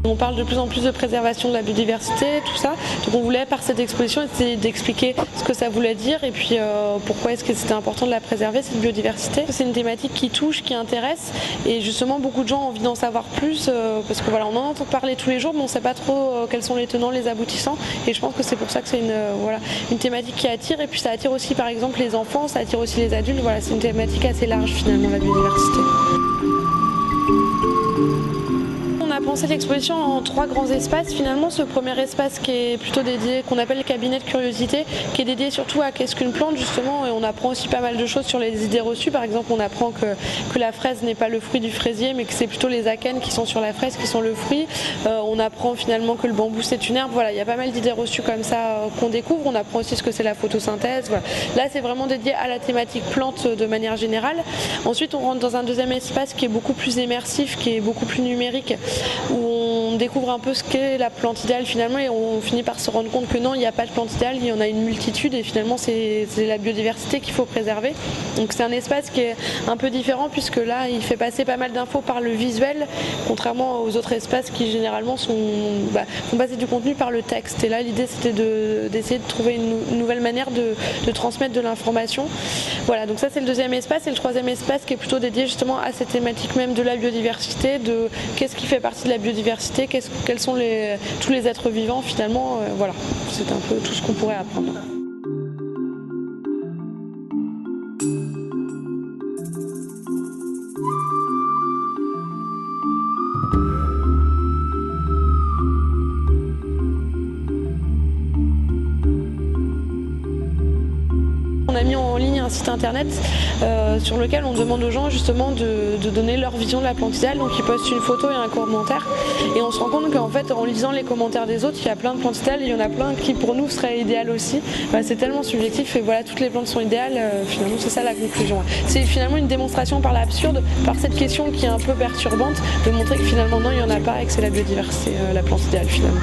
On parle de plus en plus de préservation de la biodiversité, tout ça. Donc on voulait par cette exposition essayer d'expliquer ce que ça voulait dire et puis pourquoi est-ce que c'était important de la préserver, cette biodiversité. C'est une thématique qui touche, qui intéresse et justement beaucoup de gens ont envie d'en savoir plus parce que voilà, on en entend parler tous les jours mais on ne sait pas trop quels sont les tenants, les aboutissants et je pense que c'est pour ça que c'est une thématique qui attire et puis ça attire aussi par exemple les enfants, ça attire aussi les adultes. Voilà, c'est une thématique assez large finalement, la biodiversité. On a pensé l'exposition en 3 grands espaces. Finalement, ce premier espace qui est plutôt dédié, qu'on appelle le cabinet de curiosité, qui est dédié surtout à qu'est-ce qu'une plante justement, et on apprend aussi pas mal de choses sur les idées reçues. Par exemple, on apprend que la fraise n'est pas le fruit du fraisier, mais que c'est plutôt les akènes qui sont sur la fraise qui sont le fruit. On apprend finalement que le bambou c'est une herbe. Voilà, il y a pas mal d'idées reçues comme ça qu'on découvre. On apprend aussi ce que c'est la photosynthèse. Voilà. Là, c'est vraiment dédié à la thématique plante de manière générale. Ensuite, on rentre dans un deuxième espace qui est beaucoup plus immersif, qui est beaucoup plus numérique, où on découvre un peu ce qu'est la plante idéale finalement et on finit par se rendre compte que non, il n'y a pas de plante idéale, il y en a une multitude et finalement c'est la biodiversité qu'il faut préserver. Donc c'est un espace qui est un peu différent puisque là il fait passer pas mal d'infos par le visuel, contrairement aux autres espaces qui généralement font passer du contenu par le texte. Et là l'idée c'était d'essayer de trouver une nouvelle manière de transmettre de l'information. Voilà, donc ça c'est le deuxième espace et le troisième espace qui est plutôt dédié justement à cette thématique même de la biodiversité, de qu'est-ce qui fait partie de la biodiversité, quels sont tous les êtres vivants finalement, voilà, c'est un peu tout ce qu'on pourrait apprendre. On a mis en ligne un site internet sur lequel on demande aux gens justement de donner leur vision de la plante idéale. Donc ils postent une photo et un commentaire et on se rend compte qu'en fait en lisant les commentaires des autres il y a plein de plantes idéales et il y en a plein qui pour nous seraient idéales aussi. C'est tellement subjectif et voilà, toutes les plantes sont idéales, finalement c'est ça la conclusion. C'est finalement une démonstration par l'absurde, par cette question qui est un peu perturbante, de montrer que finalement non il n'y en a pas et que c'est la biodiversité, la plante idéale finalement.